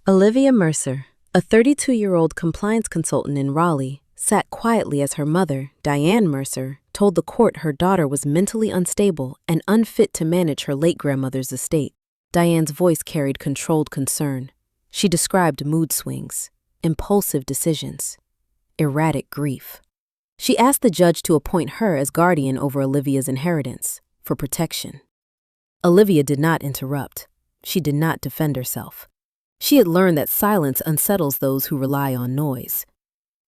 Olivia Mercer, a 32-year-old compliance consultant in Raleigh, sat quietly as her mother, Diane Mercer, told the court her daughter was mentally unstable and unfit to manage her late grandmother's estate. Diane's voice carried controlled concern. She described mood swings, impulsive decisions, erratic grief. She asked the judge to appoint her as guardian over Olivia's inheritance, for protection. Olivia did not interrupt. She did not defend herself. She had learned that silence unsettles those who rely on noise.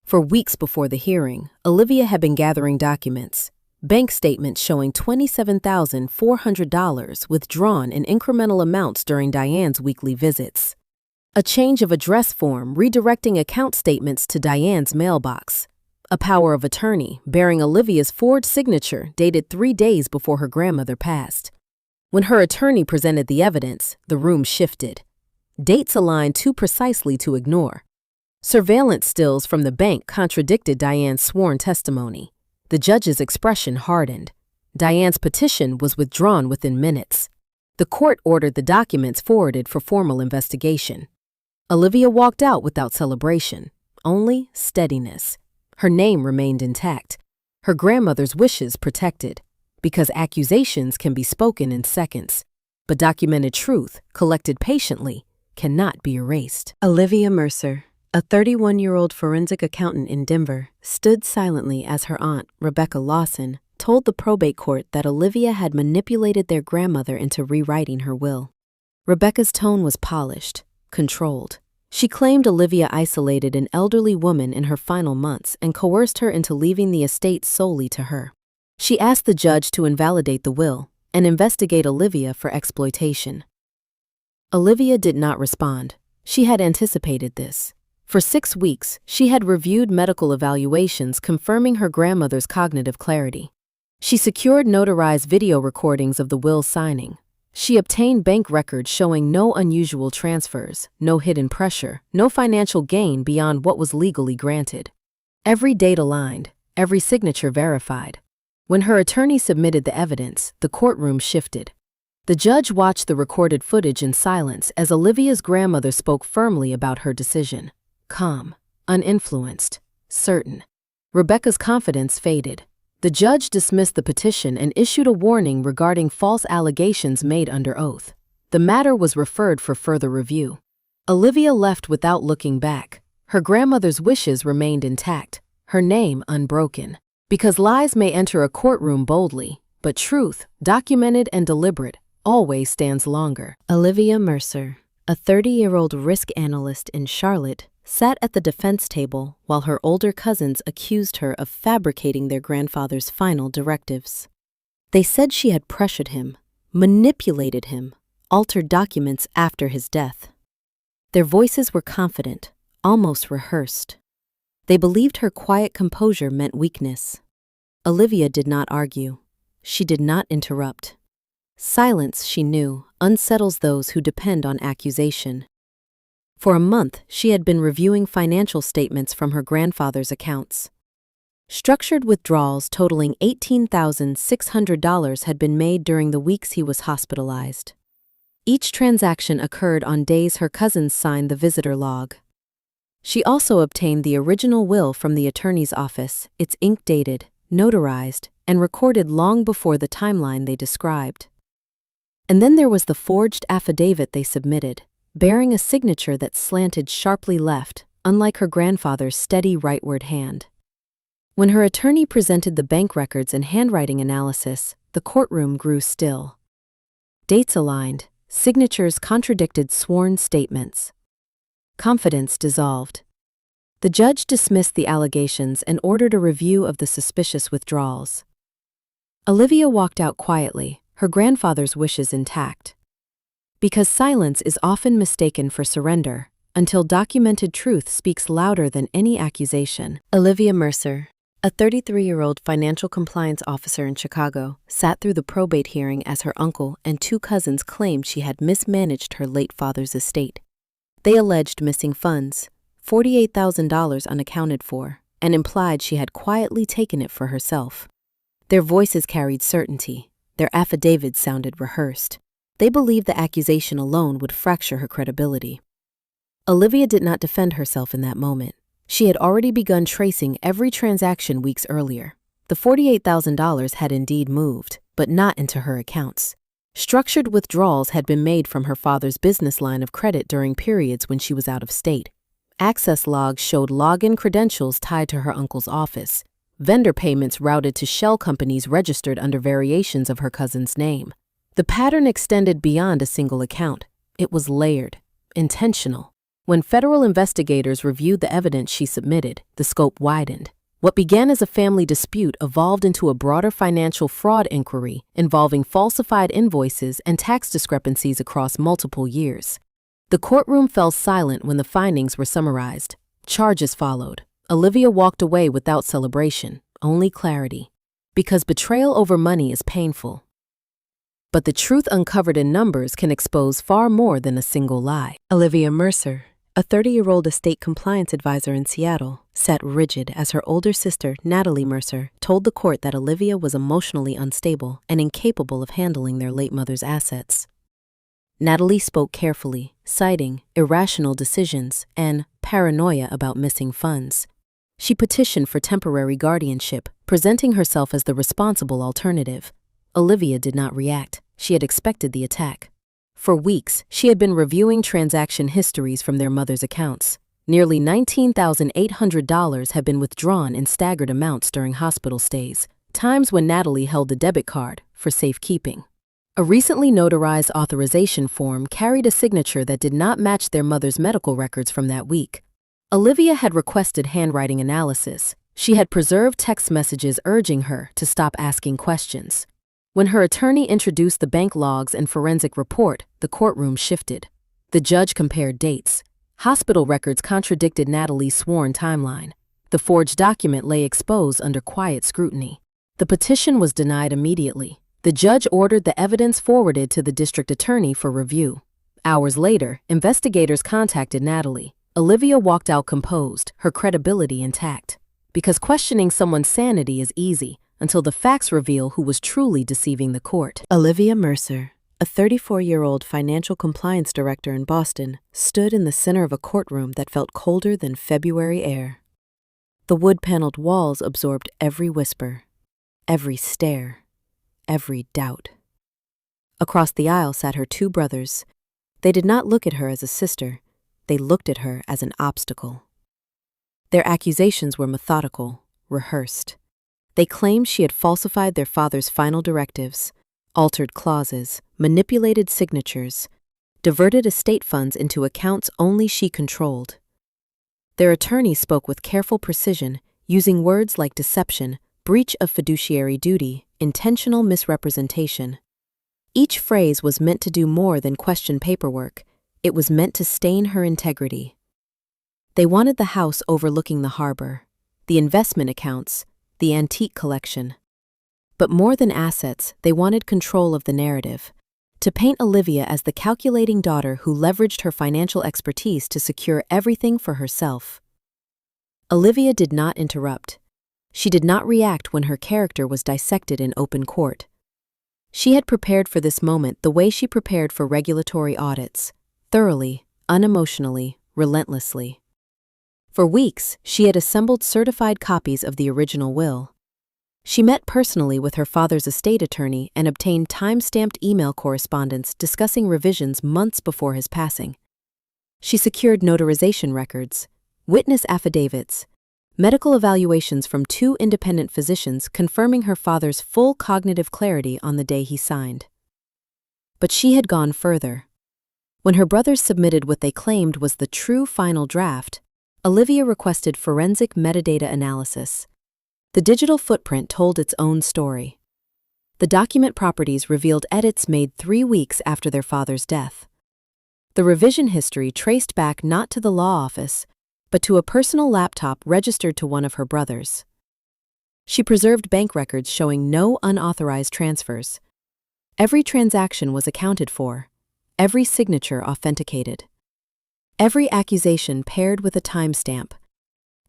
For weeks before the hearing, Olivia had been gathering documents, bank statements showing $27,400 withdrawn in incremental amounts during Diane's weekly visits. A change of address form redirecting account statements to Diane's mailbox. A power of attorney bearing Olivia's forged signature dated 3 days before her grandmother passed. When her attorney presented the evidence, the room shifted. Dates aligned too precisely to ignore. Surveillance stills from the bank contradicted Diane's sworn testimony. The judge's expression hardened. Diane's petition was withdrawn within minutes. The court ordered the documents forwarded for formal investigation. Olivia walked out without celebration, only steadiness. Her name remained intact, her grandmother's wishes protected, because accusations can be spoken in seconds, but documented truth, collected patiently, cannot be erased. Olivia Mercer, a 31-year-old forensic accountant in Denver, stood silently as her aunt, Rebecca Lawson, told the probate court that Olivia had manipulated their grandmother into rewriting her will. Rebecca's tone was polished, controlled. She claimed Olivia isolated an elderly woman in her final months and coerced her into leaving the estate solely to her. She asked the judge to invalidate the will and investigate Olivia for exploitation. Olivia did not respond. She had anticipated this. For 6 weeks, she had reviewed medical evaluations confirming her grandmother's cognitive clarity. She secured notarized video recordings of the will signing. She obtained bank records showing no unusual transfers, no hidden pressure, no financial gain beyond what was legally granted. Every date aligned, every signature verified. When her attorney submitted the evidence, the courtroom shifted. The judge watched the recorded footage in silence as Olivia's grandmother spoke firmly about her decision. Calm, uninfluenced, certain. Rebecca's confidence faded. The judge dismissed the petition and issued a warning regarding false allegations made under oath. The matter was referred for further review. Olivia left without looking back. Her grandmother's wishes remained intact, her name unbroken. Because lies may enter a courtroom boldly, but truth, documented and deliberate, always stands longer. Olivia Mercer, a 30-year-old risk analyst in Charlotte, sat at the defense table while her older cousins accused her of fabricating their grandfather's final directives. They said she had pressured him, manipulated him, altered documents after his death. Their voices were confident, almost rehearsed. They believed her quiet composure meant weakness. Olivia did not argue. She did not interrupt. Silence, she knew, unsettles those who depend on accusation. For a month, she had been reviewing financial statements from her grandfather's accounts. Structured withdrawals totaling $18,600 had been made during the weeks he was hospitalized. Each transaction occurred on days her cousins signed the visitor log. She also obtained the original will from the attorney's office, its ink dated, notarized, and recorded long before the timeline they described. And then there was the forged affidavit they submitted, bearing a signature that slanted sharply left, unlike her grandfather's steady rightward hand. When her attorney presented the bank records and handwriting analysis, the courtroom grew still. Dates aligned, signatures contradicted sworn statements. Confidence dissolved. The judge dismissed the allegations and ordered a review of the suspicious withdrawals. Olivia walked out quietly, her grandfather's wishes intact. Because silence is often mistaken for surrender, until documented truth speaks louder than any accusation. Olivia Mercer, a 33-year-old financial compliance officer in Chicago, sat through the probate hearing as her uncle and 2 cousins claimed she had mismanaged her late father's estate. They alleged missing funds, $48,000 unaccounted for, and implied she had quietly taken it for herself. Their voices carried certainty. Their affidavits sounded rehearsed. They believed the accusation alone would fracture her credibility. Olivia did not defend herself in that moment. She had already begun tracing every transaction weeks earlier. The $48,000 had indeed moved, but not into her accounts. Structured withdrawals had been made from her father's business line of credit during periods when she was out of state. Access logs showed login credentials tied to her uncle's office. Vendor payments routed to shell companies registered under variations of her cousin's name. The pattern extended beyond a single account. It was layered, intentional. When federal investigators reviewed the evidence she submitted, the scope widened. What began as a family dispute evolved into a broader financial fraud inquiry involving falsified invoices and tax discrepancies across multiple years. The courtroom fell silent when the findings were summarized. Charges followed. Olivia walked away without celebration, only clarity. Because betrayal over money is painful. But the truth uncovered in numbers can expose far more than a single lie. Olivia Mercer, a 30-year-old estate compliance advisor in Seattle, sat rigid as her older sister, Natalie Mercer, told the court that Olivia was emotionally unstable and incapable of handling their late mother's assets. Natalie spoke carefully, citing irrational decisions and paranoia about missing funds. She petitioned for temporary guardianship, presenting herself as the responsible alternative. Olivia did not react. She had expected the attack. For weeks, she had been reviewing transaction histories from their mother's accounts. Nearly $19,800 had been withdrawn in staggered amounts during hospital stays, times when Natalie held the debit card for safekeeping. A recently notarized authorization form carried a signature that did not match their mother's medical records from that week. Olivia had requested handwriting analysis. She had preserved text messages urging her to stop asking questions. When her attorney introduced the bank logs and forensic report, the courtroom shifted. The judge compared dates. Hospital records contradicted Natalie's sworn timeline. The forged document lay exposed under quiet scrutiny. The petition was denied immediately. The judge ordered the evidence forwarded to the district attorney for review. Hours later, investigators contacted Natalie. Olivia walked out composed, her credibility intact. Because questioning someone's sanity is easy, until the facts reveal who was truly deceiving the court. Olivia Mercer, a 34-year-old financial compliance director in Boston, stood in the center of a courtroom that felt colder than February air. The wood-paneled walls absorbed every whisper, every stare, every doubt. Across the aisle sat her two brothers. They did not look at her as a sister. They looked at her as an obstacle. Their accusations were methodical, rehearsed. They claimed she had falsified their father's final directives, altered clauses, manipulated signatures, diverted estate funds into accounts only she controlled. Their attorney spoke with careful precision, using words like deception, breach of fiduciary duty, intentional misrepresentation. Each phrase was meant to do more than question paperwork. It was meant to stain her integrity. They wanted the house overlooking the harbor, the investment accounts, the antique collection. But more than assets, they wanted control of the narrative, to paint Olivia as the calculating daughter who leveraged her financial expertise to secure everything for herself. Olivia did not interrupt. She did not react when her character was dissected in open court. She had prepared for this moment the way she prepared for regulatory audits, thoroughly, unemotionally, relentlessly. For weeks, she had assembled certified copies of the original will. She met personally with her father's estate attorney and obtained time-stamped email correspondence discussing revisions months before his passing. She secured notarization records, witness affidavits, medical evaluations from 2 independent physicians confirming her father's full cognitive clarity on the day he signed. But she had gone further. When her brothers submitted what they claimed was the true final draft, Olivia requested forensic metadata analysis. The digital footprint told its own story. The document properties revealed edits made 3 weeks after their father's death. The revision history traced back not to the law office, but to a personal laptop registered to one of her brothers. She preserved bank records showing no unauthorized transfers. Every transaction was accounted for, every signature authenticated. Every accusation paired with a timestamp,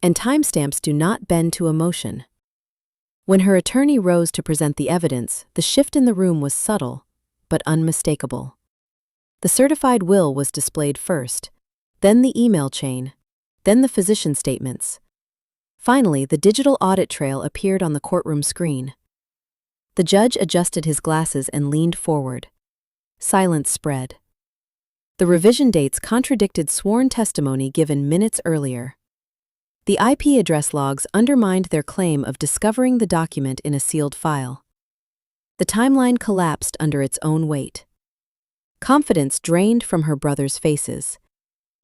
and timestamps do not bend to emotion. When her attorney rose to present the evidence, the shift in the room was subtle, but unmistakable. The certified will was displayed first, then the email chain, then the physician statements. Finally, the digital audit trail appeared on the courtroom screen. The judge adjusted his glasses and leaned forward. Silence spread. The revision dates contradicted sworn testimony given minutes earlier. The IP address logs undermined their claim of discovering the document in a sealed file. The timeline collapsed under its own weight. Confidence drained from her brothers' faces.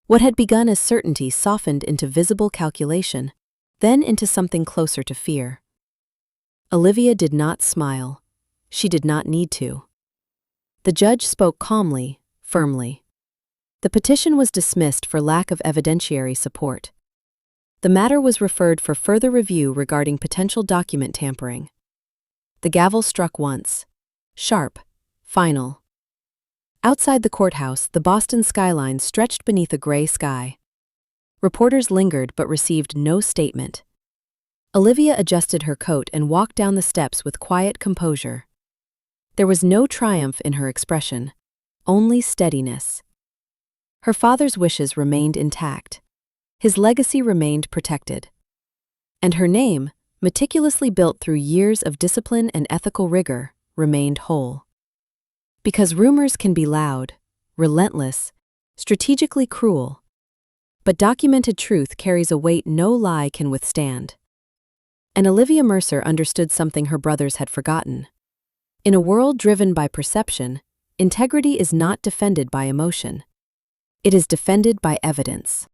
What had begun as certainty softened into visible calculation, then into something closer to fear. Olivia did not smile. She did not need to. The judge spoke calmly, firmly. The petition was dismissed for lack of evidentiary support. The matter was referred for further review regarding potential document tampering. The gavel struck once. Sharp. Final. Outside the courthouse, the Boston skyline stretched beneath a gray sky. Reporters lingered but received no statement. Olivia adjusted her coat and walked down the steps with quiet composure. There was no triumph in her expression, only steadiness. Her father's wishes remained intact. His legacy remained protected. And her name, meticulously built through years of discipline and ethical rigor, remained whole. Because rumors can be loud, relentless, strategically cruel. But documented truth carries a weight no lie can withstand. And Olivia Mercer understood something her brothers had forgotten. In a world driven by perception, integrity is not defended by emotion. It is defended by evidence.